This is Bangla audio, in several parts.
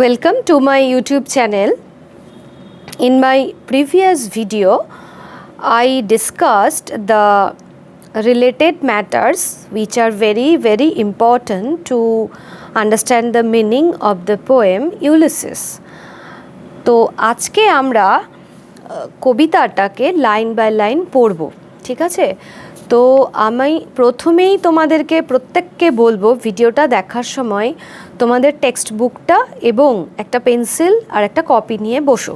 Welcome to my YouTube channel. In my previous video, I discussed the related matters which are very important to understand the meaning of the poem Ulysses. তো আজকে আমরা কবিতাটাকে লাইন বাই লাইন পড়ব, ঠিক আছে? তো আমি প্রথমেই তোমাদেরকে প্রত্যেককে বলবো ভিডিওটা দেখার সময় তোমাদের টেক্সট বুকটা এবং একটা পেন্সিল আর একটা কপি নিয়ে বসো।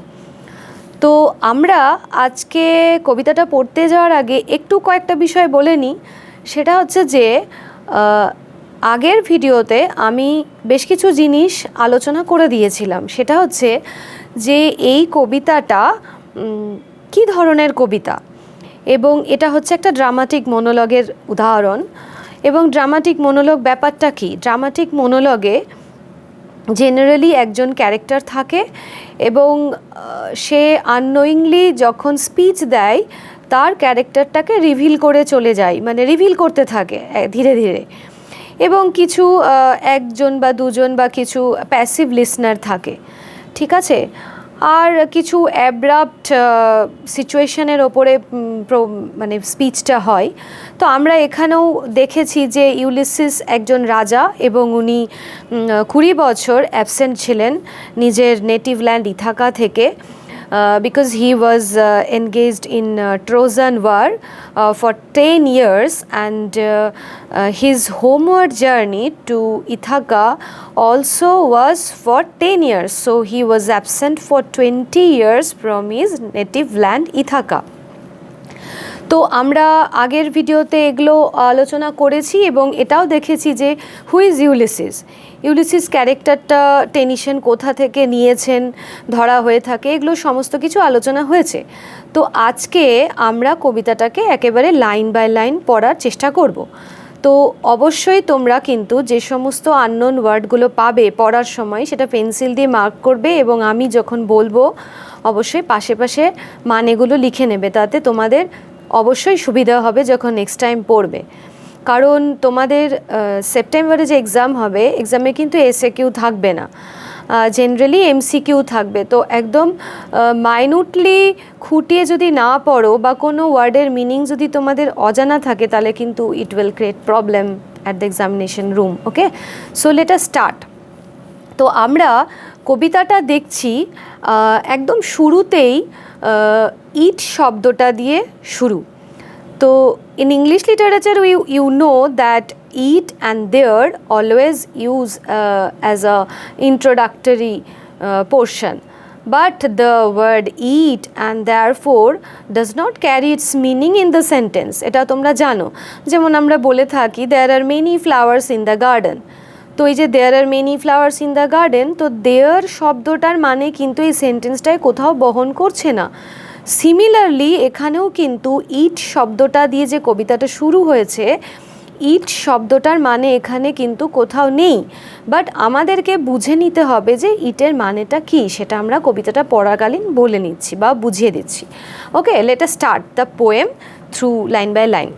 তো আমরা আজকে কবিতাটা পড়তে যাওয়ার আগে একটু কয়েকটা বিষয় বলে নিই। সেটা হচ্ছে যে আগের ভিডিওতে আমি বেশ কিছু জিনিস আলোচনা করে দিয়েছিলাম। সেটা হচ্ছে যে এই কবিতাটা কী ধরনের কবিতা, এবং এটা হচ্ছে একটা ড্রামাটিক মনোলগের উদাহরণ। এবং ড্রামাটিক মনোলগ ব্যাপারটা কি? ড্রামাটিক মনোলগে জেনারেলি একজন ক্যারেক্টার থাকে এবং সে আননোয়িংলি যখন স্পিচ দেয় তার ক্যারেক্টারটাকে রিভিল করে চলে যায়, মানে রিভিল করতে থাকে ধীরে ধীরে। এবং কিছু একজন বা দুজন বা কিছু প্যাসিভ লিসনার থাকে, ঠিক আছে? আর কিছু অ্যাব্রাপ্ট সিচুয়েশনের ওপরে মানে স্পিচটা হয়। তো আমরা এখানেও দেখেছি যে ইউলিসিস একজন রাজা এবং উনি 20 বছর অ্যাবসেন্ট ছিলেন নিজের নেটিভ ল্যান্ড ইথাকা থেকে, because he was engaged in Trojan War for 10 years, and his homeward journey to Ithaca also was for 10 years. So he was absent for 20 years from his native land Ithaca. তো আমরা আগের ভিডিওতে এগুলো আলোচনা করেছি এবং এটাও দেখেছি যে হু ইজ ইউলিসিস ক্যারেক্টারটা টেনিশন কোথা থেকে নিয়েছেন ধরা হয়ে থাকে, এগুলো সমস্ত কিছু আলোচনা হয়েছে। তো আজকে আমরা কবিতাটাকে একেবারে লাইন বাই লাইন পড়ার চেষ্টা করব। তো অবশ্যই তোমরা কিন্তু যে সমস্ত আননোন ওয়ার্ডগুলো পাবে পড়ার সময় সেটা পেন্সিল দিয়ে মার্ক করবে, এবং আমি যখন বলবো অবশ্যই পাশে পাশে মানেগুলো লিখে নেবে, তাতে তোমাদের অবশ্যই সুবিধা হবে যখন নেক্সট টাইম পড়বে। কারণ তোমাদের সেপ্টেম্বরে যে এক্সাম হবে, এক্সামে কিন্তু এসএকিউ থাকবে না, জেনারেলি এমসিকিউ থাকবে। তো একদম মাইনুটলি খুঁটিয়ে যদি না পড়ো বা কোনো ওয়ার্ডের মিনিং যদি তোমাদের অজানা থাকে, তাহলে কিন্তু it will create problem at the examination room. Okay, so late us start. তো আমরা কবিতাটা দেখছি একদম শুরুতেই ইট শব্দটা দিয়ে শুরু। তো in English literature you know that eat and there always use as a introductory portion, but the word eat and therefore does not carry its meaning in the sentence. এটা তোমরা জানো, যেমন আমরা বলে থাকি there are many flowers in the garden. তো এই যে there are many flowers in the garden, তো দেয়ার শব্দটার মানে কিন্তু এই সেন্টেন্সটায় কোথাও বহন করছে না। সিমিলারলি এখানেও কিন্তু ইট শব্দটা দিয়ে যে কবিতাটা শুরু হয়েছে, ইট শব্দটার মানে এখানে কিন্তু কোথাও নেই। বাট আমাদেরকে বুঝে নিতে হবে যে ইটের মানেটা কী, সেটা আমরা কবিতাটা পড়াকালীন বলে নিচ্ছি বা বুঝিয়ে দিচ্ছি। Okay, let us start the poem through line by line.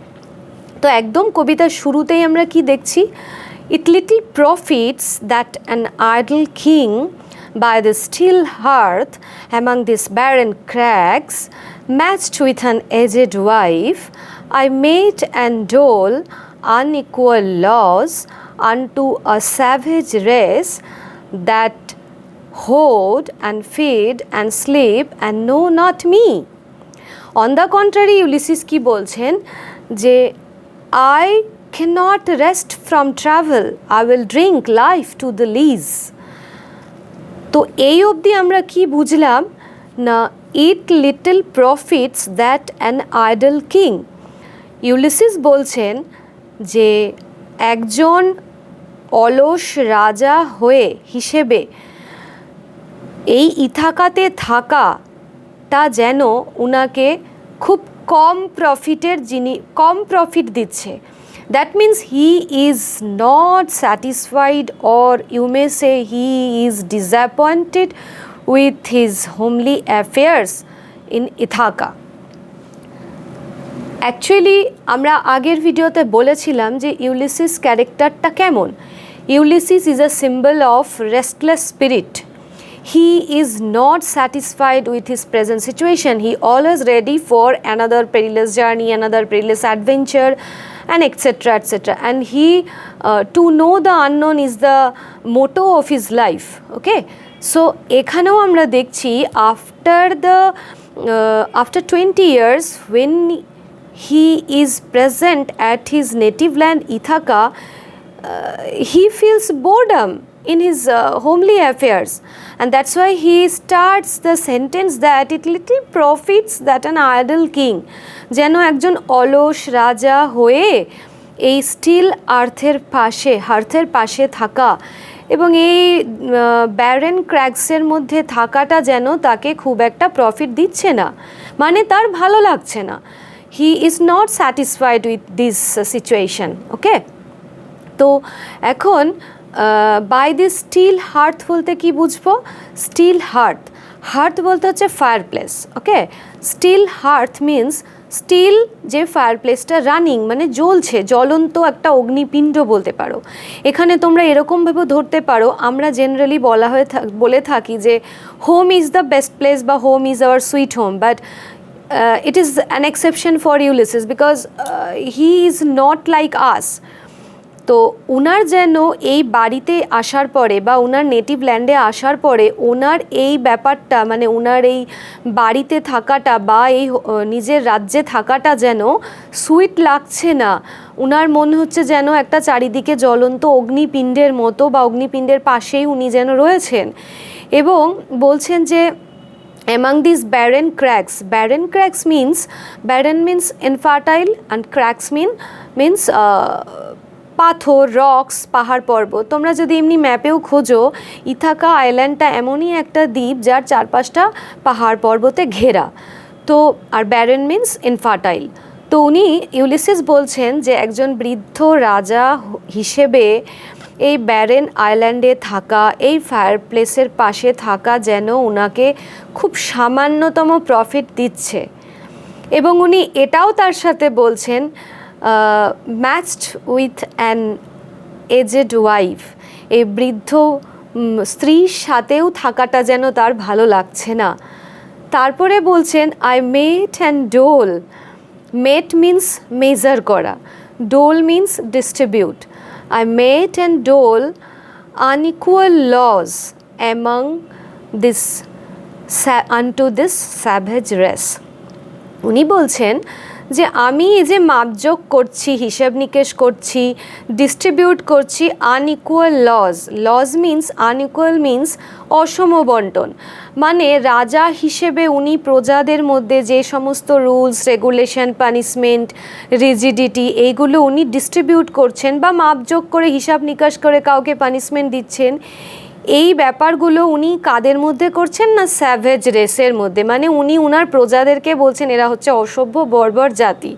তো একদম কবিতার শুরুতেই আমরা কি দেখছি? It little profits that an idle king by the still hearth among these barren crags, matched with an aged wife, I mate and dole unequal laws unto a savage race that hoard and feed and sleep and know not me. On the contrary, Ulysses কি বলছেন যে I cannot rest from travel, I will drink life to the lees. তো এই অবধি আমরা কি বুঝলাম না? ইট little profits that an idol king. Ulysses বলছেন যে একজন অলস রাজা হয়ে হিসেবে এই ইথাকাতে থাকাটা যেন উনাকে খুব কম প্রফিট দিচ্ছে। That means he is not satisfied, or you may say he is disappointed with his homely affairs in Ithaca. Actually আমরা আগের ভিডিওতে বলেছিলাম যে ইউলিসিস ক্যারেক্টারটা কেমন। Ulysses is a symbol of restless spirit, he is not satisfied with his present situation. He always ready for another perilous journey, another perilous adventure, and etc etc. And he to know the unknown is the motto of his life. Okay, so ekhaneo amra dekhchi after 20 years when he is present at his native land Ithaca, he feels boredom in his homely affairs, and that's why he starts the sentence that it little profits that an idle king. যেন একজন অলস রাজা হয়ে এই স্টিল হার্থের পাশে থাকা এবং এই ব্যারেন ক্র্যাগসের মধ্যে থাকাটা যেন তাকে খুব একটা প্রফিট দিচ্ছে না, মানে তার ভালো লাগছে না। He is not satisfied with this situation. Okay, তো এখন বাই দিস স্টিল হার্থ বলতে কি বুঝবো? স্টিল হার্থ বলতে হচ্ছে ফায়ার প্লেস। ওকে, স্টিল হার্থ মিন্স স্টিল যে ফায়ার প্লেসটা রানিং, মানে জ্বলছে, জ্বলন্ত একটা অগ্নিপিণ্ড বলতে পারো। এখানে তোমরা এরকমভাবে ধরতে পারো, আমরা জেনারেলি বলে থাকি যে home is the best place বা home is our sweet home, but it is an exception for Ulysses because he is not like us. তো ওনার যেন এই বাড়িতে আসার পরে বা ওনার নেটিভ ল্যান্ডে আসার পরে ওনার এই ব্যাপারটা, মানে ওনার এই বাড়িতে থাকাটা বা এই নিজের রাজ্যে থাকাটা যেন সুইট লাগছে না। ওনার মনে হচ্ছে যেন একটা চারিদিকে জ্বলন্ত অগ্নিপিণ্ডের মতো বা অগ্নিপিণ্ডের পাশেই উনি যেন রয়েছেন। এবং বলছেন যে among these barren cracks means, barren means infertile and cracks means পাথর, রক্স, পাহাড় পর্বত। তোমরা যদি এমনি ম্যাপেও খোঁজো, ইথাকা আইল্যান্ডটা এমনই একটা দ্বীপ যার চারপাশটা পাহাড় পর্বতে ঘেরা। তো আর ব্যারেন মিন্স ইনফার্টাইল। তো উনি ইউলিসিস বলছেন যে একজন বৃদ্ধ রাজা হিসেবে এই ব্যারেন আইল্যান্ডে থাকা, এই ফায়ার প্লেসের পাশে থাকা যেন ওনাকে খুব সামান্যতম প্রফিট দিচ্ছে। এবং উনি এটাও তার সাথে বলছেন matched with an aged wife, এই বৃদ্ধ স্ত্রীর সাথেও থাকাটা যেন তার ভালো লাগছে না। তারপরে বলছেন I mete and dole. Mete means measure করা, dole means distribute. I mate and dole unequal laws among unto this savage race. উনি বলছেন যে আমি এই যে মাপযোগ করছি, হিসেব নিকেশ করছি, ডিস্ট্রিবিউট করছি unequal laws means unequal means অসম বন্টন, মানে রাজা হিসেবে উনি প্রজাদের মধ্যে যে সমস্ত রুলস রেগুলেশন, পানিশমেন্ট, রিজিডিটি এইগুলো উনি ডিস্ট্রিবিউট করছেন বা মাপযোগ করে হিসাব নিকাশ করে কাউকে পানিশমেন্ট দিচ্ছেন। এই ব্যাপারগুলো উনি কাদের মধ্যে করছেন না, স্যাভেজ রেসের মধ্যে, মানে উনি উনার প্রজাদেরকে বলছেন এরা হচ্ছে অসভ্য বর্বর জাতি।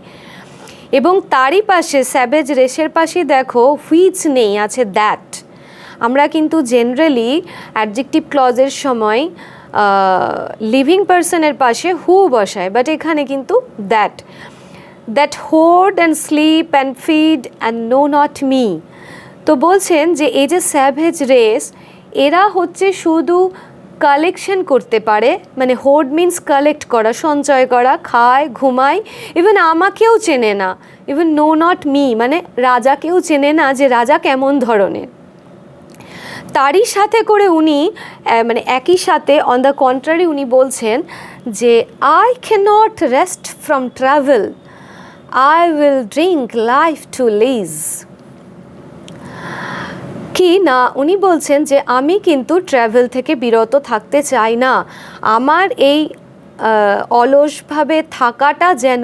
এবং তারই পাশে স্যাভেজ রেসের পাশেই দেখো হুইচ নেই, আছে দ্যাট। আমরা কিন্তু জেনারেলি অ্যাডজেক্টিভ ক্লজের সময় লিভিং পার্সনের পাশে হু বসায়, বাট এখানে কিন্তু that hoard and sleep and feed and no not me. তো বলছেন যে এই যে স্যাভেজ রেস, এরা হচ্ছে শুধু কালেকশন করতে পারে, মানে হোর্ড মিন্স কালেক্ট করা, সঞ্চয় করা, খায়, ঘুমায়, ইভেন আমাকেও চেনে না, ইভেন নো নট মি, মানে রাজাকেও চেনে না যে রাজা কেমন ধরনের। তারই সাথে করে উনি মানে একই সাথে অন দ্য কন্ট্রারি উনি বলছেন যে I cannot rest from travel, I will drink life to lees. কি না, উনি বলছেন যে আমি কিন্তু ট্রাভেল থেকে বিরত থাকতে চাই না, আমার এই অলসভাবে থাকাটা যেন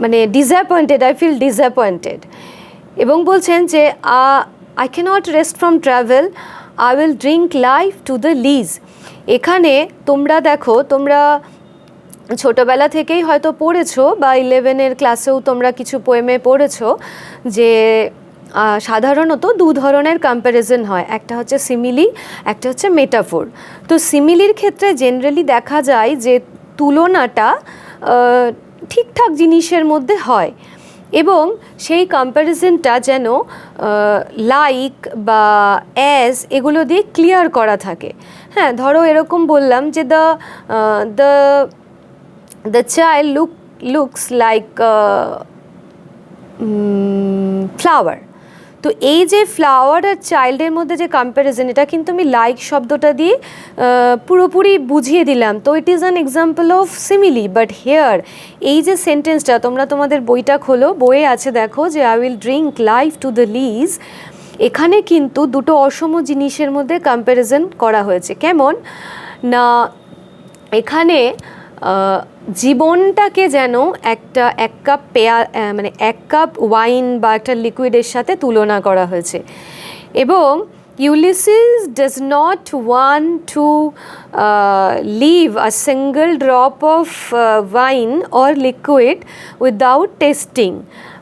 মানে ডিসঅ্যাপয়েন্টেড, আই ফিল ডিসঅ্যাপয়েন্টেড। এবং বলছেন যে I cannot rest from travel, I will drink life to the lees. এখানে তোমরা দেখো, তোমরা ছোটোবেলা থেকেই হয়তো পড়েছো বা 11-এর ক্লাসেও তোমরা কিছু পোয়েমে পড়েছো যে সাধারণত দু ধরনের কম্প্যারিজন হয়, একটা হচ্ছে সিমিলি, একটা হচ্ছে মেটাফোর। তো সিমিলির ক্ষেত্রে জেনারেলি দেখা যায় যে তুলনাটা ঠিকঠাক জিনিসের মধ্যে হয়, এবং সেই কম্প্যারিজনটা যেন লাইক বা অ্যাজ এগুলো দিয়ে ক্লিয়ার করা থাকে। হ্যাঁ, ধরো এরকম বললাম যে the child looks like flower. তো এই যে ফ্লাওয়ার আর চাইল্ডের মধ্যে যে কম্প্যারিজন, এটা কিন্তু আমি লাইক শব্দটা দিয়ে পুরোপুরি বুঝিয়ে দিলাম। তো it is an example of simile. But here এই যে সেন্টেন্সটা, তোমরা তোমাদের বইটা খোলো, বইয়ে আছে দেখো যে I will drink life to the lees. এখানে কিন্তু দুটো অসম জিনিসের মধ্যে কম্প্যারিজন করা হয়েছে। কেমন না, এখানে জীবনটাকে যেন এক কাপ মানে এক কাপ ওয়াইন বা একটা লিকুইডের সাথে তুলনা করা হয়েছে। এবং Ulysses does not want to leave a single drop of wine or liquid without tasting.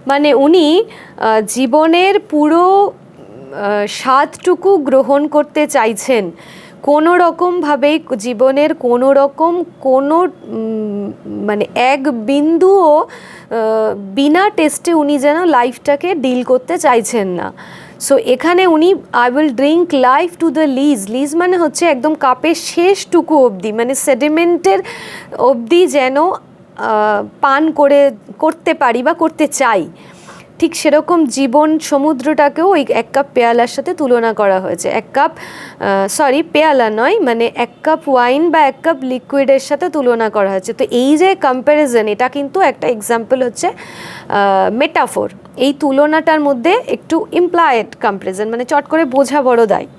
মানে উনি জীবনের পুরো স্বাদটুকু গ্রহণ করতে চাইছেন, কোনো রকমভাবেই জীবনের কোনো মানে এক বিন্দুও বিনা টেস্টে উনি যেন লাইফটাকে ডিল করতে চাইছেন না। সো এখানে উনি I will drink life to the lees মানে হচ্ছে একদম কাপের শেষটুকু অবধি, মানে সেডিমেন্টের অবধি যেন পান করতে পারি বা করতে চাই। ঠিক সেরকম জীবন সমুদ্রটাকেও ওই এক কাপ পেয়ালার সাথে তুলনা করা হয়েছে। পেয়ালা নয়, মানে এক কাপ ওয়াইন বা এক কাপ লিকুইডের সাথে তুলনা করা হয়েছে। তো এই যে কম্প্যারিজন, এটা কিন্তু একটা এক্সাম্পল হচ্ছে মেটাফোর। এই তুলনাটার মধ্যে একটু ইমপ্লায়েড কম্প্যারিজন, মানে চট করে বোঝা বড় দায়।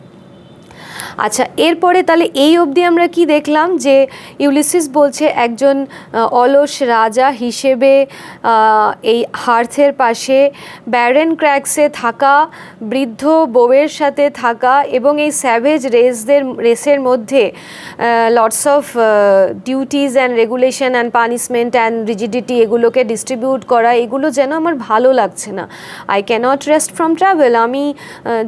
আচ্ছা, এরপরে তাহলে এই অবধি আমরা কি দেখলাম যে ইউলিসিস বলছে একজন অলস রাজা হিসেবে এই হার্থের পাশে ব্যারেন ক্র্যাগসে থাকা, বৃদ্ধ বউয়ের সাথে থাকা এবং এই স্যাভেজ রেসের মধ্যে lots of duties and regulation and punishment and rigidity এগুলোকে ডিস্ট্রিবিউট করা, এগুলো যেন আমার ভালো লাগছে না। I cannot rest from travel. আমি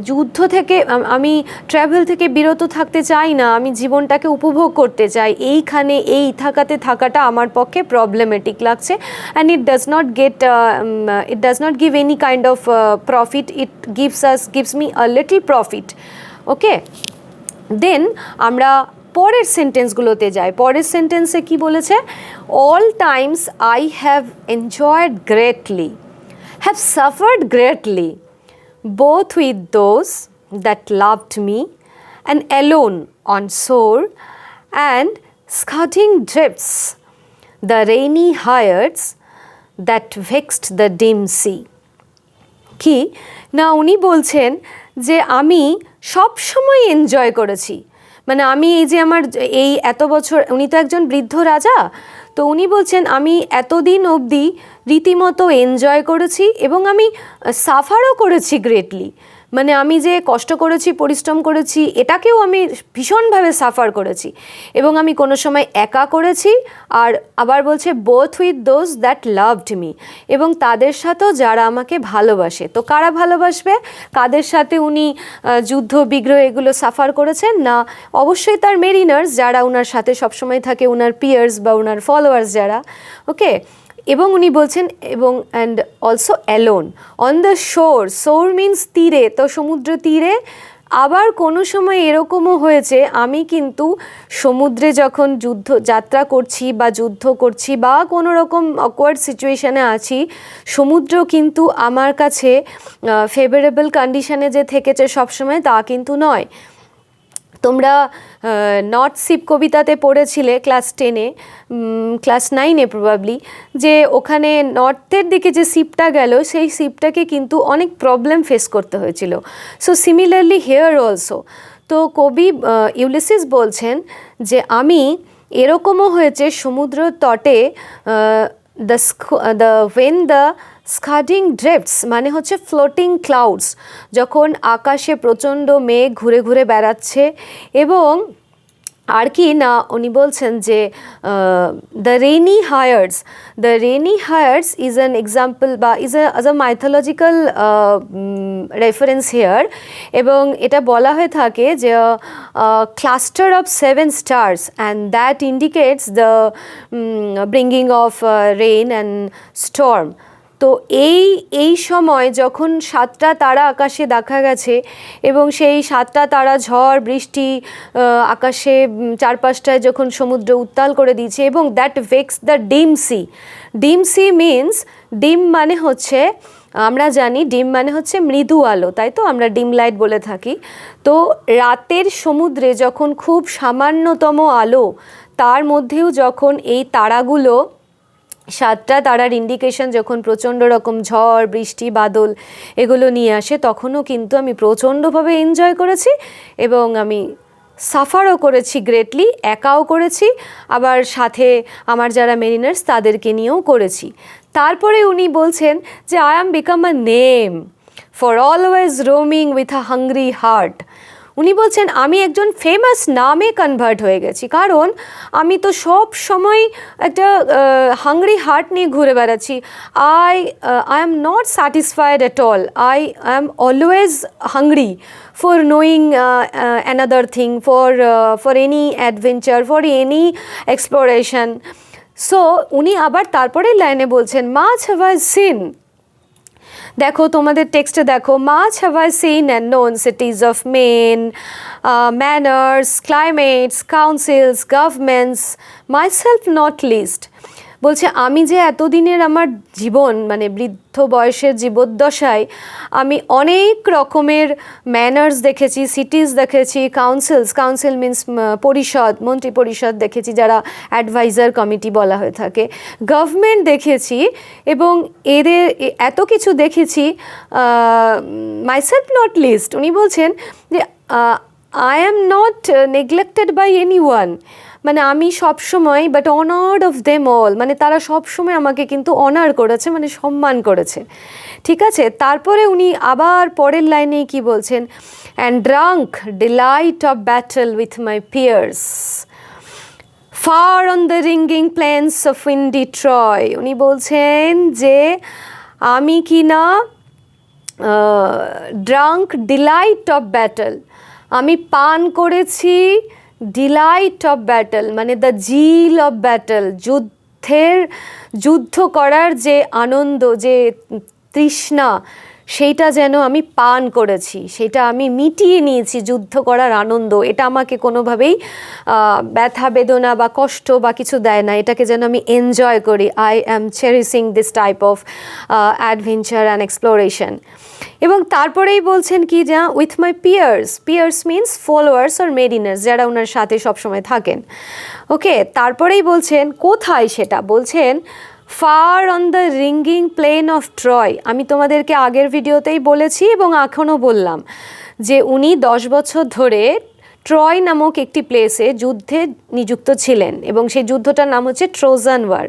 যুদ্ধ থেকে, আমি ট্রাভেল থেকে বিরত থাকতে চাই না, আমি জীবনটাকে উপভোগ করতে চাই। এইখানে এই থাকাটা আমার পক্ষে প্রবলেমেটিক লাগছে। And it does not give any kind of profit, it gives me a little profit. ওকে, দেন আমরা পরের সেন্টেন্সগুলোতে যাই। পরের সেন্টেন্সে কি বলেছে? All Times I have enjoyed greatly, have suffered greatly, both with those that loved me and alone on shore and scudding drifts, the rainy heights that vexed the dim sea. কি না, উনি বলছেন যে আমি সব সময় এনজয় করেছি, মানে আমি এই যে আমার এই এত বছর, উনি তো একজন বৃদ্ধ রাজা, তো উনি বলছেন আমি এতদিন অবধি রীতিমতো এনজয় করেছি এবং আমি সাফারও করেছি গ্রেটলি। মানে আমি যে কষ্ট করেছি, পরিশ্রম করেছি, এটাকেও আমি ভীষণভাবে সাফার করেছি। এবং আমি কোনো সময় একা করেছি, আর আবার বলছে both with those that loved me, এবং তাদের সাথেও যারা আমাকে ভালোবাসে। তো কারা ভালোবাসবে, কাদের সাথে উনি যুদ্ধ বিগ্রহ এগুলো সাফার করেছেন? না, অবশ্যই তার মেরিনার্স, যারা ওনার সাথে সবসময় থাকে, ওনার পিয়ার্স বা ওনার ফলোয়ার্স যারা। ওকে, এবং উনি বলছেন এবং and also alone on the শোর মিনস তীরে, তো সমুদ্র তীরে। আবার কোনো সময় এরকমও হয়েছে আমি কিন্তু সমুদ্রে যখন যাত্রা করছি বা যুদ্ধ করছি বা কোনো রকম অকওয়ার্ড সিচুয়েশানে আছি, সমুদ্র কিন্তু আমার কাছে ফেভারেবল কন্ডিশনে যে থেকেছে সবসময় তা কিন্তু নয়। তোমরা নর্থ শিপ কবিতাতে পড়েছিলে ক্লাস 10-এ, ক্লাস 9-এ প্রবাবলি, যে ওখানে নর্থের দিকে যে শিপটা গেল সেই শিপটাকে কিন্তু অনেক প্রবলেম ফেস করতে হয়েছিল। So similarly here also. তো কবি ইউলিসিস বলছেন যে আমি এরকমও হয়েছে সমুদ্র তটে when the scudding drifts মানে হচ্ছে ফ্লোটিং ক্লাউডস, যখন আকাশে প্রচণ্ড মেঘ ঘুরে ঘুরে বেড়াচ্ছে, এবং আর কি না উনি বলছেন যে the rainy Hyades is an example বা is a mythological reference here, এবং এটা বলা হয়ে থাকে যে cluster of 7 stars and that indicates the bringing of rain and storm. তো এই সময় যখন 7টা তারা আকাশে দেখা গেছে এবং সেই 7টা তারা ঝড় বৃষ্টি আকাশে চারপাশটায় যখন সমুদ্র উত্তাল করে দিয়েছে এবং দ্যাট ভেক্স দ্য ডিম সি। ডিম সি মিনস, ডিম মানে হচ্ছে, আমরা জানি ডিম মানে হচ্ছে মৃদু আলো, তাই তো আমরা ডিম লাইট বলে থাকি। তো রাতের সমুদ্রে যখন খুব সামান্যতম আলো, তার মধ্যেও যখন এই তারাগুলো 7টা তারার ইন্ডিকেশন যখন প্রচণ্ড রকম ঝড় বৃষ্টি বাদল এগুলো নিয়ে আসে, তখনও কিন্তু আমি প্রচণ্ডভাবে এনজয় করেছি এবং আমি সাফারও করেছি গ্রেটলি, একাও করেছি, আবার সাথে আমার যারা মেরিনার্স তাদেরকে নিয়েও করেছি। তারপরে উনি বলছেন যে I am become a name for always roaming with a hungry heart. উনি বলছেন আমি একজন ফেমাস নামে কনভার্ট হয়ে গেছি, কারণ আমি তো সব সময় একটা হাংরি হার্ট নিয়ে ঘুরে বেড়াচ্ছি। I am not satisfied at all, I am always hungry for knowing another thing, for any adventure, for any exploration. So উনি আবার তারপরে লাইনে বলছেন much have I seen, দেখো তোমাদের টেক্সটে দেখো, much have I seen and known cities of men, manners, climates, councils, governments, myself not least. বলছে আমি যে এতদিনের আমার জীবন, মানে বৃদ্ধ বয়সের জীবদ্দশায় আমি অনেক রকমের ম্যানার্স দেখেছি, সিটিজ দেখেছি, কাউন্সিল মিন্স পরিষদ, মন্ত্রী পরিষদ দেখেছি, যারা অ্যাডভাইজার কমিটি বলা হয়ে থাকে, গভর্নমেন্ট দেখেছি এবং এদের এত কিছু দেখেছি, মাইসেলফ নট লিস্ট। উনি বলছেন যে I am not neglected by anyone, মানে আমি সবসময়, but honoured of them all, মানে তারা সবসময় আমাকে কিন্তু অনার করেছে, মানে সম্মান করেছে। ঠিক আছে, তারপরে উনি আবার পরের লাইনে কি বলছেন, and drunk delight of battle with my peers far on the ringing plains of windy Troy. উনি বলছেন যে আমি কি না ড্রাঙ্ক ডিলাইট অফ ব্যাটল, আমি পান করেছি ডিলাইট অফ ব্যাটল, মানে দ্য জিল অফ ব্যাটল, যুদ্ধ করার যে আনন্দ, যে তৃষ্ণা, সেইটা যেন আমি পান করেছি, সেটা আমি মিটিয়ে নিয়েছি। যুদ্ধ করার আনন্দ এটা আমাকে কোনোভাবেই ব্যথা বেদনা বা কষ্ট বা কিছু দেয় না, এটাকে যেন আমি এনজয় করি। I am cherishing this type of adventure and exploration. এবং তারপরেই বলছেন কি, যা with my peers means followers আর মেরিনার্স, যারা ওনার সাথে সবসময় থাকেন। ওকে, তারপরেই বলছেন কোথায় সেটা, বলছেন far on the ringing plain of Troy. আমি তোমাদেরকে আগের ভিডিওতেই বলেছি এবং এখনও বললাম যে উনি 10 বছর ধরে ট্রয় নামক একটি প্লেসে যুদ্ধে নিযুক্ত ছিলেন এবং সেই যুদ্ধটার নাম হচ্ছে ট্রোজান ওয়ার।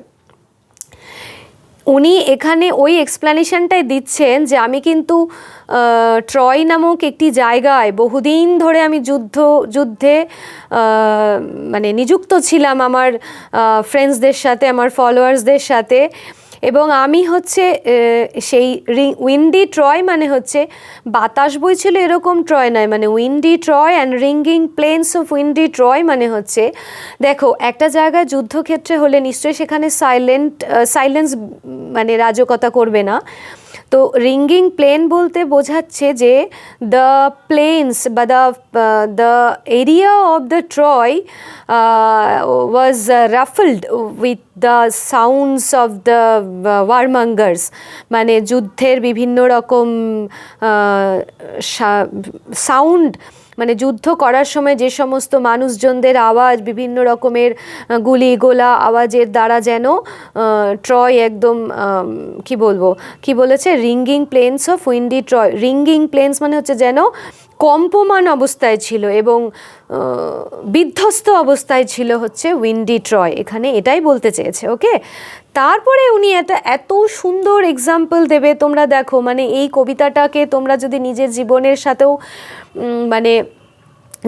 উনি এখানে ওই এক্সপ্লেনেশনটাই দিচ্ছেন যে আমি কিন্তু ট্রয় নামক একটি জায়গায় বহুদিন ধরে আমি যুদ্ধে মানে নিযুক্ত ছিলাম আমার ফ্রেন্ডসদের সাথে, আমার ফলোয়ার্সদের সাথে, এবং আমি হচ্ছে সেই উইন্ডি ট্রয় মানে হচ্ছে বাতাস বইছিল এরকম ট্রয় নয়, মানে Windy Troy and ringing plains of windy Troy মানে হচ্ছে, দেখো একটা জায়গায় যুদ্ধক্ষেত্রে হলে নিশ্চয়ই সেখানে সাইলেন্স মানে রাজকতা করবে না। তো রিঙ্গিং প্লেন বলতে বোঝাচ্ছে যে দ্য প্লেন্স বা the area of the Troy was ruffled with the sounds of the warmongers, মানে যুদ্ধের বিভিন্ন রকম সাউন্ড, মানে যুদ্ধ করার সময় যে সমস্ত মানুষজনদের আওয়াজ, বিভিন্ন রকমের গুলি গোলা আওয়াজের দ্বারা যেন ট্রয় একদম কি বলেছে, ringing plains of windy Troy. Ringing planes মানে হচ্ছে যেন কম্পমান অবস্থায় ছিল এবং বিধ্বস্ত অবস্থায় ছিল হচ্ছে উইন্ডি ট্রয়, এখানে এটাই বলতে চেয়েছে। ওকে, তারপরে উনি এত সুন্দর এক্সাম্পল দেবে, তোমরা দেখো, মানে এই কবিতাটাকে তোমরা যদি নিজের জীবনের সাথেও মানে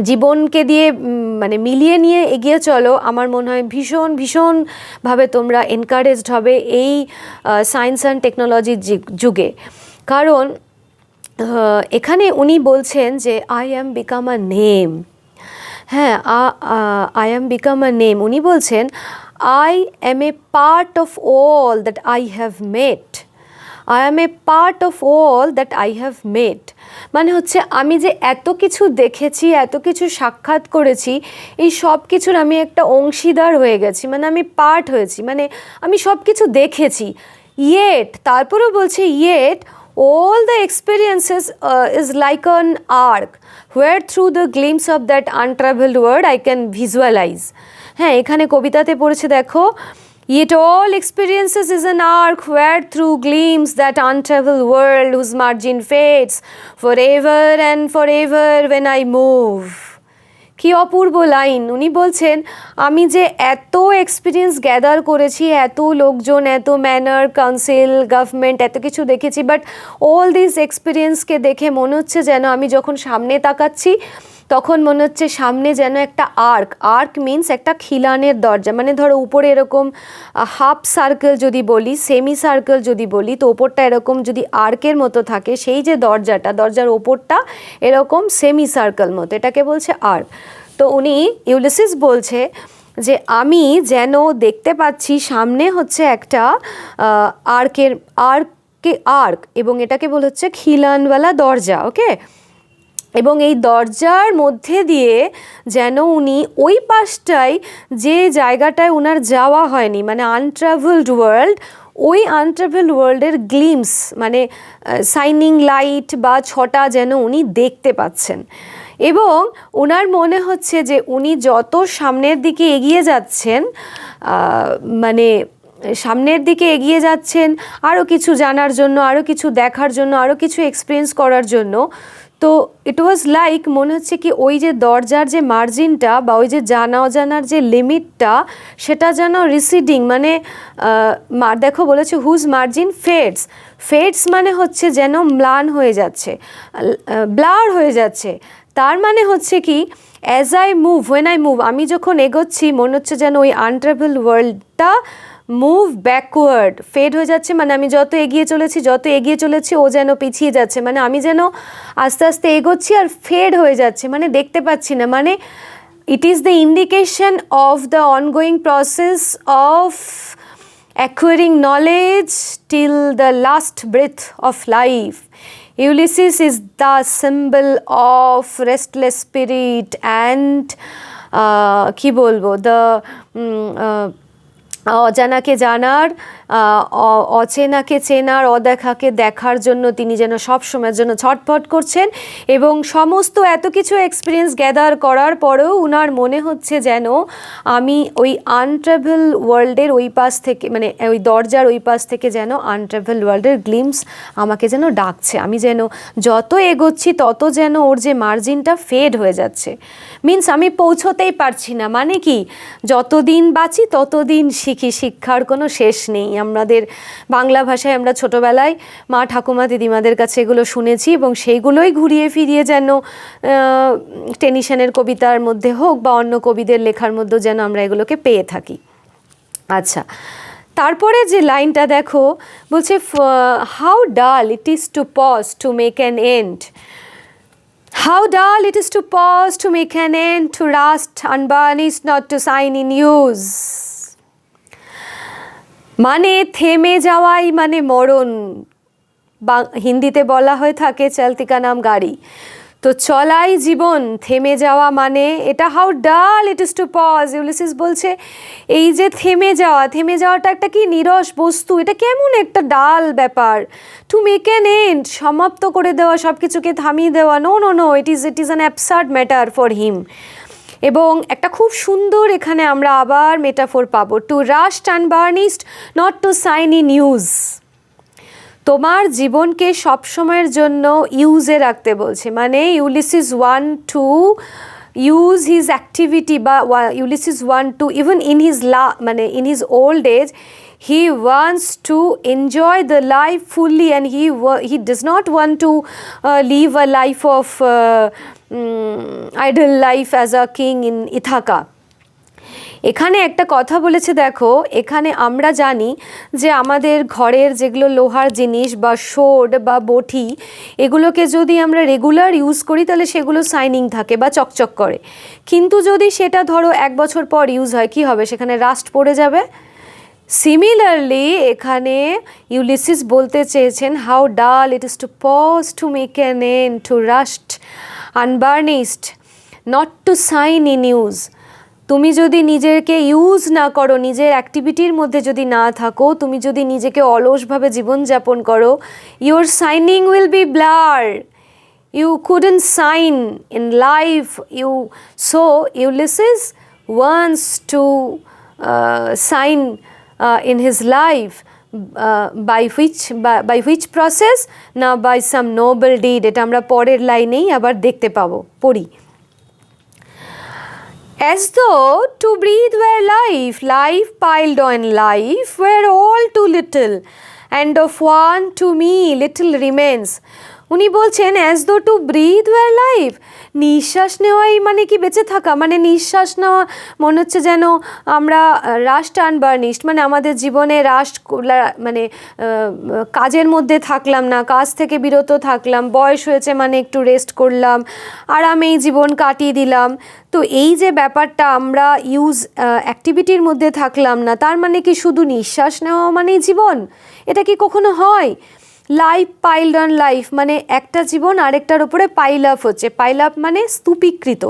জীবনকে দিয়ে মানে মিলিয়ে নিয়ে এগিয়ে চলো, আমার মনে হয় ভীষণভাবে তোমরা এনকারেজড হবে এই সায়েন্স অ্যান্ড টেকনোলজির যুগে। কারণ এখানে উনি বলছেন যে I am become a name, হ্যাঁ, I am become a name. উনি বলছেন I am a part of all that I have met, I am a part of all that I have made. মানে হচ্ছে আমি যে এত কিছু দেখেছি, এত কিছু সাক্ষাৎ করেছি, এই সব কিছুর আমি একটা অংশীদার হয়ে গেছি, মানে আমি পার্ট হয়েছি, মানে আমি সব কিছু দেখেছি। ইয়েট, তারপরেও বলছে yet all the experiences is like an arc where through the glimpse of that untraveled world I can visualize. হ্যাঁ, এখানে কবিতাতে পড়েছে দেখো, yet all experiences is an arc where through gleams that untraveled world whose margin fades forever and forever when I move. কি অপূর্ব লাইন! উনি বলছেন আমি যে এত এক্সপিরিয়েন্স গ্যাদার করেছি, এত লোকজন, এত ম্যানার, কাউন্সিল, গভর্নমেন্ট, এত কিছু দেখেছি, বাট অল দিস এক্সপিরিয়েন্সকে দেখে মনে হচ্ছে যেন আমি যখন সামনে তাকাচ্ছি তখন মনে হচ্ছে সামনে যেন একটা আর্ক, আর্ক মিনস একটা খিলানের দরজা, মানে ধরো উপরে এরকম হাফ সার্কেল যদি বলি, সেমি সার্কেল যদি বলি, তো ওপরটা এরকম যদি আর্কের মতো থাকে, সেই যে দরজাটা, দরজার ওপরটা এরকম সেমি সার্কেল মতো, এটাকে বলছে আর্ক। তো উনি ইউলিসিস বলছে যে আমি যেন দেখতে পাচ্ছি সামনে হচ্ছে একটা আর্ক এবং এটাকে বলা হচ্ছে খিলানওয়ালা দরজা, ওকে। এবং এই দরজার মধ্যে দিয়ে যেন উনি ওই পাশটায় যে জায়গাটায় ওনার যাওয়া হয়নি, মানে আনট্রাভেলড ওয়ার্ল্ড, ওই আনট্রাভেলড ওয়ার্ল্ডের গ্লিমস, মানে শাইনিং লাইট বা ছটা যেন উনি দেখতে পাচ্ছেন। এবং ওনার মনে হচ্ছে যে উনি যত সামনের দিকে এগিয়ে যাচ্ছেন, মানে সামনের দিকে এগিয়ে যাচ্ছেন আরও কিছু জানার জন্য, আরও কিছু দেখার জন্য, আরও কিছু এক্সপিরিয়েন্স করার জন্য, তো ইট ওয়াজ লাইক মনে হচ্ছে কি ওই যে দরজার যে মার্জিনটা বা ওই যে জানা অজানার যে লিমিটটা, সেটা যেন রিসিডিং, মানে দেখো বলেছে হুজ মার্জিন ফেডস, ফেডস মানে হচ্ছে যেন ম্লান হয়ে যাচ্ছে, ব্লার হয়ে যাচ্ছে। তার মানে হচ্ছে কি as I move, when I move, আমি যখন এগোচ্ছি মনে হচ্ছে যেন ওই আনট্রাভেল ওয়ার্ল্ডটা মুভ ব্যাকওয়ার্ড, ফেড হয়ে যাচ্ছে, মানে আমি যত এগিয়ে চলেছি ও যেন পিছিয়ে যাচ্ছে, মানে আমি যেন আস্তে আস্তে এগোচ্ছি আর ফেড হয়ে যাচ্ছে, মানে দেখতে পাচ্ছি না, মানে it is the indication of the ongoing process of acquiring knowledge till the last breadth of life. Ulysses is the symbol of restless spirit and কি বলবো, the অজানাকে জানার, অচেনাকে চেনার, অদেখাকে দেখার জন্য তিনি যেন সব সময়ের জন্য ছটফট করছেন। এবং সমস্ত এত কিছু এক্সপিরিয়েন্স গ্যাদার করার পরেও উনার মনে হচ্ছে যেন আমি ওই আনট্রাভেল ওয়ার্ল্ডের ওই পাশ থেকে, মানে ওই দরজার ওই পাশ থেকে যেন আনট্রাভেল ওয়ার্ল্ডের গ্লিমস আমাকে যেন ডাকছে, আমি যেন যত এগোচ্ছি তত যেন ওর যে মার্জিনটা ফেড হয়ে যাচ্ছে, মিনস আমি পৌঁছতেই পারছি না। মানে কি, যতদিন বাঁচি ততদিন শিখি, শিক্ষার কোনো শেষ নেই। আমাদের বাংলা ভাষায় আমরা ছোটোবেলায় মা ঠাকুমা দিদিমাদের কাছে এগুলো শুনেছি এবং সেইগুলোই ঘুরিয়ে ফিরিয়ে যেন টেনিশনের কবিতার মধ্যে হোক বা অন্য কবিদের লেখার মধ্যেও যেন আমরা এগুলোকে পেয়ে থাকি। আচ্ছা, তারপরে যে লাইনটা দেখো, বলছে how dull it is to pause to make an end, how dull it is to pause to make an end, to rust unvarnished, not to sign in use. মানে থেমে যাওয়াই মানে মরণ, হিন্দিতে বলা হয়ে থাকে চলতি কা নাম গাড়ি, তো চলাই জীবন, থেমে যাওয়া মানে এটা। How dull it is to pause, Ulysses বলছে এই যে থেমে যাওয়াটা একটা কি নিরস বস্তু, এটা কেমন একটা ডাল ব্যাপার। টু মেক অ্যান এন্ড, সমাপ্ত করে দেওয়া, সব কিছুকে থামিয়ে দেওয়া, no no no, it is an absurd matter for him. এবং একটা খুব সুন্দর এখানে আমরা আবার মেটাফোর পাবো, to rust unburnished, not to shine in use. তোমার জীবনকে সবসময়ের জন্য ইউজে রাখতে বলছে, মানে Ulysses want to use his activity, বা Ulysses want to even in his মানে in his old age he wants to enjoy the life fully and he does not want to live a life of idle life as a king in Ithaca. এখানে একটা কথা বলেছে দেখো, এখানে আমরা জানি যে আমাদের ঘরের যেগুলো লোহার জিনিস বা শোড বা বটি, এগুলোকে যদি আমরা রেগুলার ইউজ করি তাহলে সেগুলো শাইনিং থাকে বা চকচক করে, কিন্তু যদি সেটা ধরো 1 বছর পর ইউজ হয়, কি হবে, সেখানে রাস্ট পড়ে যাবে। সিমিলারলি এখানে ইউলিসিস বলতে চেয়েছেন, how dull it is to pause to make an end to rust unburnished, not to shine in use. তুমি যদি নিজেকে ইউজ না করো, নিজের অ্যাক্টিভিটির মধ্যে যদি না থাকো, তুমি যদি নিজেকে অলসভাবে জীবনযাপন করো, your signing will be blur, you couldn't sign in life. So Ulysses wants to sign in his life, by which process? না by some noble deed. এটা আমরা পরের লাইনেই আবার দেখতে পাবো, পড়ি। As though to breathe were life, life piled on life were all too little, and of one to me little remains. উনি বলছেন as though two breathe war life, নিঃশ্বাস নেওয়াই মানে কি বেঁচে থাকা, মানে নিঃশ্বাস নেওয়া মনে হচ্ছে যেন আমরা রাস্ট আনবার্নিশড, মানে আমাদের জীবনে রাস্ট মানে কাজের মধ্যে থাকলাম না, কাজ থেকে বিরত থাকলাম, বয়স হয়েছে মানে একটু রেস্ট করলাম, আরামেই জীবন কাটিয়ে দিলাম। তো এই যে ব্যাপারটা আমরা ইউজ অ্যাক্টিভিটির মধ্যে থাকলাম না, তার মানে কি শুধু নিঃশ্বাস নেওয়া মানেই জীবন? এটা কি কখনো হয়? লাইফ পাইলড অন লাইফ মানে একটা জীবন আরেকটার উপরে পাইল আপ হচ্ছে, পাইল আপ মানে স্তূপীকৃত।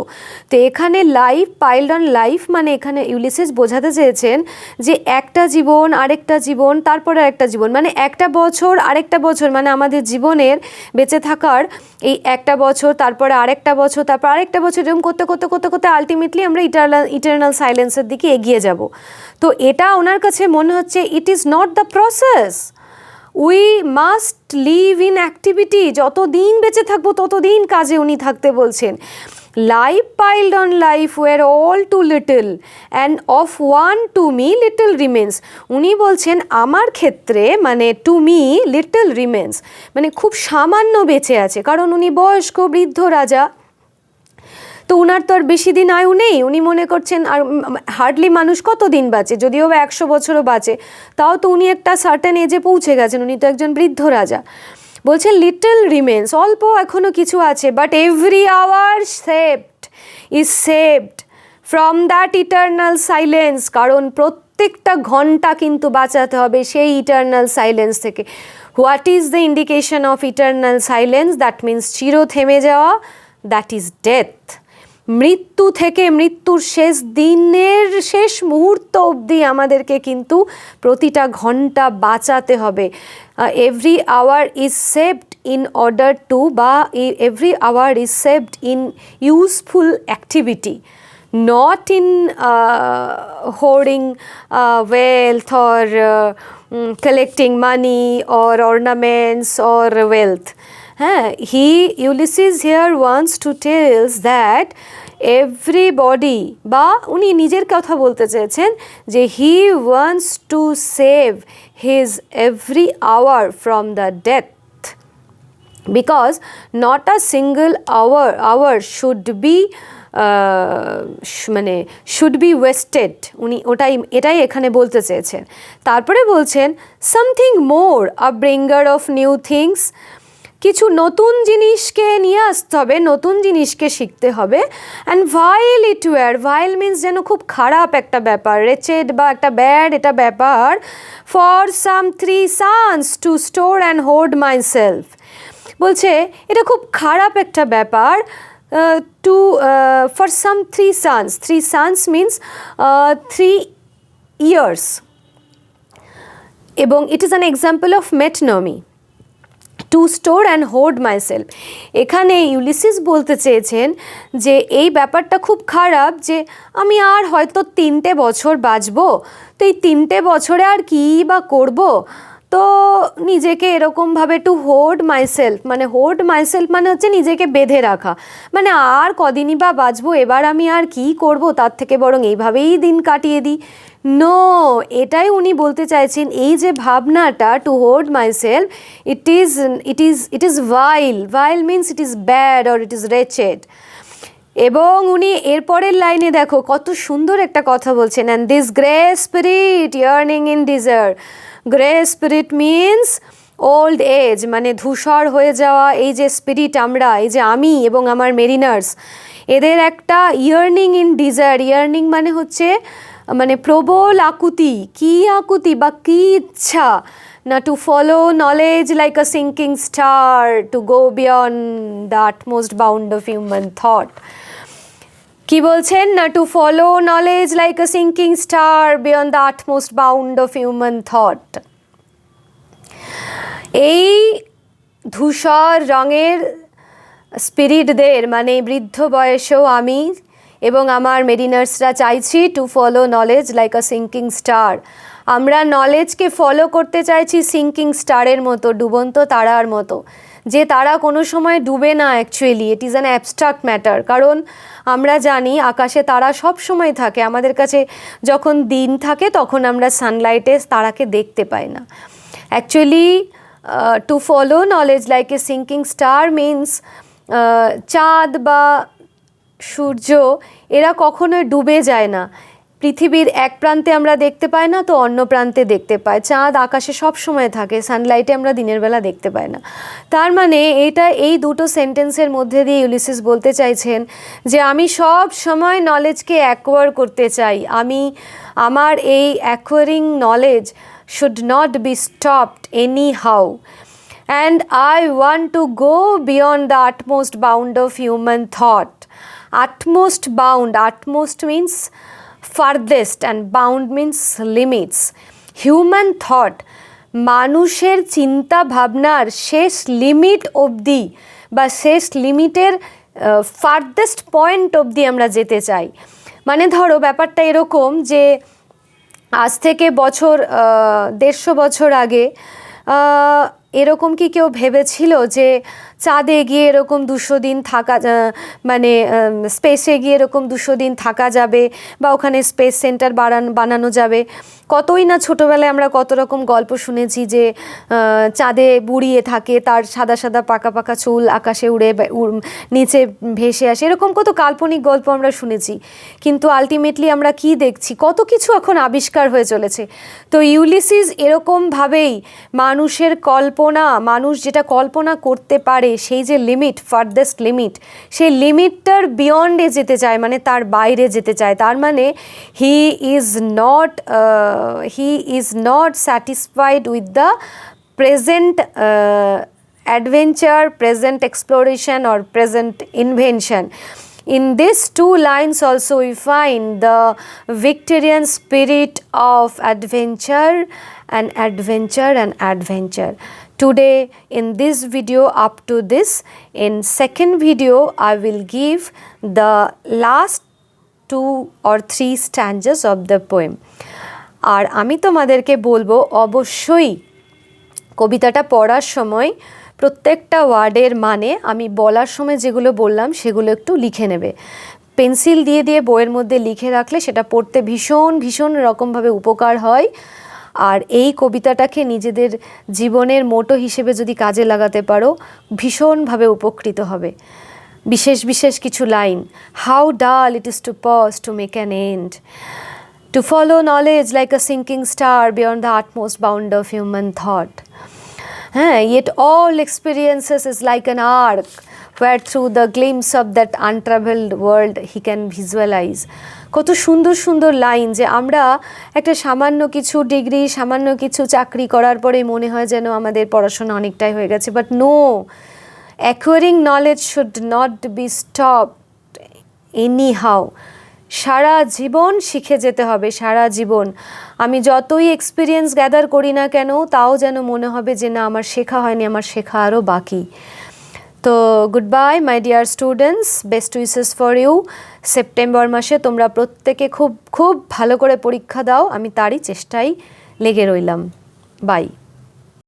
তো এখানে লাইফ পাইলড অন লাইফ মানে এখানে ইউলিসিস বোঝাতে চেয়েছেন যে একটা জীবন আরেকটা জীবন তারপরে আরেকটা জীবন, মানে একটা বছর আরেকটা বছর, মানে আমাদের জীবনের বেঁচে থাকার এই একটা বছর, তারপরে আরেকটা বছর, তারপর আরেকটা বছর, এরকম করতে করতে করতে করতে আলটিমেটলি আমরা ইটারনাল সাইলেন্সের দিকে এগিয়ে যাব। তো এটা ওনার কাছে মনে হচ্ছে it is not the process, we must live in activity. যতদিন বেঁচে থাকবো ততদিন কাজে উনি থাকতে বলছেন। Life piled on life were all too little and of one to me little remains. উনি বলছেন আমার ক্ষেত্রে মানে টু মি লিটল রিমেন্স মানে খুব সামান্য বেঁচে আছে, কারণ উনি বয়স্ক বৃদ্ধ রাজা, তো উনার তো আর বেশি দিন আয়ু নেই। উনি মনে করছেন আর হার্ডলি মানুষ কত দিন বাঁচে, যদিও বা 100 বছরও বাঁচে, তাও তো উনি একটা সার্টেন এজে পৌঁছে গেছেন, উনি তো একজন বৃদ্ধ রাজা। বলছেন লিটল রিমেন্স, অল্প এখনও কিছু আছে, but every hour saved from that eternal silence, কারণ প্রত্যেকটা ঘন্টা কিন্তু বাঁচাতে হবে সেই ইটার্নাল সাইলেন্স থেকে। What is the indication of eternal silence? That means চির থেমে যাওয়া, দ্যাট ইজ ডেথ। মৃত্যু থেকে মৃত্যুর শেষ দিনের শেষ মুহূর্ত অবধি আমাদেরকে কিন্তু প্রতিটা ঘন্টা বাঁচাতে হবে। Every hour is saved in order to, বা every hour is saved in useful activity, not in hoarding wealth or collecting money or ornaments or wealth. Ulysses here wants to tell that everybody, বা উনি নিজের কথা বলতে চেয়েছেন যে he wants to save his every hour from the death, because not a single hour should be মানে শুড বি ওয়েস্টেড। উনি এটাই এখানে বলতে চেয়েছেন। তারপরে বলছেন something more, a bringer of new things, কিছু নতুন জিনিসকে নিয়ে আসতে হবে, নতুন জিনিসকে শিখতে হবে। And vile it were, vile means যেন খুব খারাপ একটা ব্যাপার, রেচেড বা একটা ব্যাড এটা ব্যাপার। For some 3 sons two store and hold my self, বলছে এটা খুব খারাপ একটা ব্যাপার for some 3 sons. 3 sons means 3 years, এবং it is an example of metonymy, to store and hoard myself. এখানে ইউলিসিস বলতে চেয়েছেন যে এই ব্যাপারটা খুব খারাপ যে আমি আর হয়তো 3টে বছর বাঁচবো, তো এই 3টে বছরে আর কী বা করবো, তো নিজেকে এরকমভাবে টু হোল্ড মাইসেলফ, মানে হোল্ড মাইসেলফ মানে হচ্ছে নিজেকে বেঁধে রাখা, মানে আর কদিনই বা বাঁচবো, এবার আমি আর কি করব, তার থেকে বরং এইভাবেই দিন কাটিয়ে দিই। নো, এটাই উনি বলতে চাইছেন, এই যে ভাবনাটা to hold myself, it is vile means it is bad or it is wretched. এবং উনি এরপরের লাইনে দেখো কত সুন্দর একটা কথা বলছেন, and this grey spirit yearning in desire. Grey spirit means old age, মানে ধূসর হয়ে যাওয়া এই যে স্পিরিট, আমরা এই যে আমি এবং আমার মেরিনার্স, এদের একটা ইয়ার্নিং ইন ডিজায়ার। ইয়ার্নিং মানে হচ্ছে মানে প্রবল আকুতি, কি আকুতি বা কি ইচ্ছা না, to follow knowledge like a sinking star, to go beyond the utmost bound of human thought. কি বলছেন না, to follow knowledge like a sinking star beyond the utmost bound of human thought. এই ধূসর রঙের স্পিরিটদের মানে বৃদ্ধ বয়সেও আমি এবং আমার মেরিনার্সরা চাইছি to follow knowledge like a sinking star. আমরা নলেজকে ফলো করতে চাইছি সিঙ্কিং স্টারের মতো, ডুবন্ত তারার মতো, যে তারা কোনো সময় ডুবে না। Actually it is an abstract matter, কারণ আমরা জানি আকাশে তারা সব সময় থাকে। আমাদের কাছে যখন দিন থাকে তখন আমরা সানলাইটে তারাকে দেখতে পাই না। Actually to follow knowledge like a sinking star means চাঁদ বা সূর্য এরা কখনোই ডুবে যায় না। পৃথিবীর এক প্রান্তে আমরা দেখতে পাই না তো অন্য প্রান্তে দেখতে পাই। চাঁদ আকাশে সব সময় থাকে, সানলাইটে আমরা দিনের বেলা দেখতে পাই না। তার মানে এই দুটো সেন্টেন্সের মধ্যে দিয়ে ইউলিসিস বলতে চাইছেন যে আমি সব সময় নলেজকে অ্যাকোয়ার করতে চাই। আমার এই acquiring knowledge should not be stopped anyhow, and I want to go beyond the utmost bound of human thought. Utmost bound, utmost means farthest and bound means limits. Human thought, মানুষের চিন্তা ভাবনার শেষ লিমিট অবধি বা শেষ লিমিটের ফার্থেস্ট পয়েন্ট অবধি আমরা যেতে চাই। মানে ধরো ব্যাপারটা এরকম যে আজ থেকে 150 বছর আগে এরকম কি কেউ ভেবেছিল যে চাঁদে গিয়ে এরকম 200 দিন থাকা, মানে স্পেসে গিয়ে এরকম 200 দিন থাকা যাবে বা ওখানে স্পেস সেন্টার বানানো যাবে? কতই না ছোটোবেলায় আমরা কত রকম গল্প শুনেছি যে চাঁদে বুড়িয়ে থাকে, তার সাদা সাদা পাকা পাকা চুল আকাশে উড়ে নিচে ভেসে আসে, এরকম কত কাল্পনিক গল্প আমরা শুনেছি। কিন্তু আলটিমেটলি আমরা কি দেখছি, কত কিছু এখন আবিষ্কার হয়ে চলেছে। তো ইউলিসিস এরকমভাবেই মানুষের কল্পনা, মানুষ যেটা কল্পনা করতে পারে সেই যে লিমিট, ফার্থেস্ট লিমিট, সেই লিমিটটার বিয়ন্ডে যেতে চায়, মানে তার বাইরে যেতে চায়। তার মানে হি is not satisfied with the present adventure, present exploration or present invention. In these two lines also we find the Victorian spirit of adventure. Today in this video, up to this, in second video I will give the last 2 or 3 stanzas of the poem. আর আমি তোমাদেরকে বলবো অবশ্যই কবিতাটা পড়ার সময় প্রত্যেকটা ওয়ার্ডের মানে আমি বলার সময় যেগুলো বললাম সেগুলো একটু লিখে নেবে। পেন্সিল দিয়ে বইয়ের মধ্যে লিখে রাখলে সেটা পড়তে ভীষণ রকমভাবে উপকার হয়। আর এই কবিতাটাকে নিজেদের জীবনের মোটো হিসেবে যদি কাজে লাগাতে পারো ভীষণভাবে উপকৃত হবে। বিশেষ কিছু line, how dull it is to pause to make an end, to follow knowledge like a sinking star beyond the utmost bound of human thought. Yet all experiences is like an arc where through the glimpse of that untraveled world he can visualize. কত সুন্দর লাইন যে আমরা একটা সামান্য কিছু ডিগ্রি, সামান্য কিছু চাকরি করার পরে মনে হয় যেন আমাদের পড়াশোনা অনেকটাই হয়ে গেছে। But no, acquiring knowledge should not be stopped anyhow. সারা জীবন শিখে যেতে হবে, সারা জীবন। আমি যতই এক্সপিরিয়েন্স গ্যাদার করি না কেন তাও যেন মনে হবে যে না, আমার শেখা হয়নি, আমার শেখা আরও বাকি। তো goodbye my dear students, best wishes for you. September মাসে তোমরা প্রত্যেকে খুব ভালো করে পরীক্ষা দাও, আমি তারই চেষ্টায় লেগে রইলাম। বাই।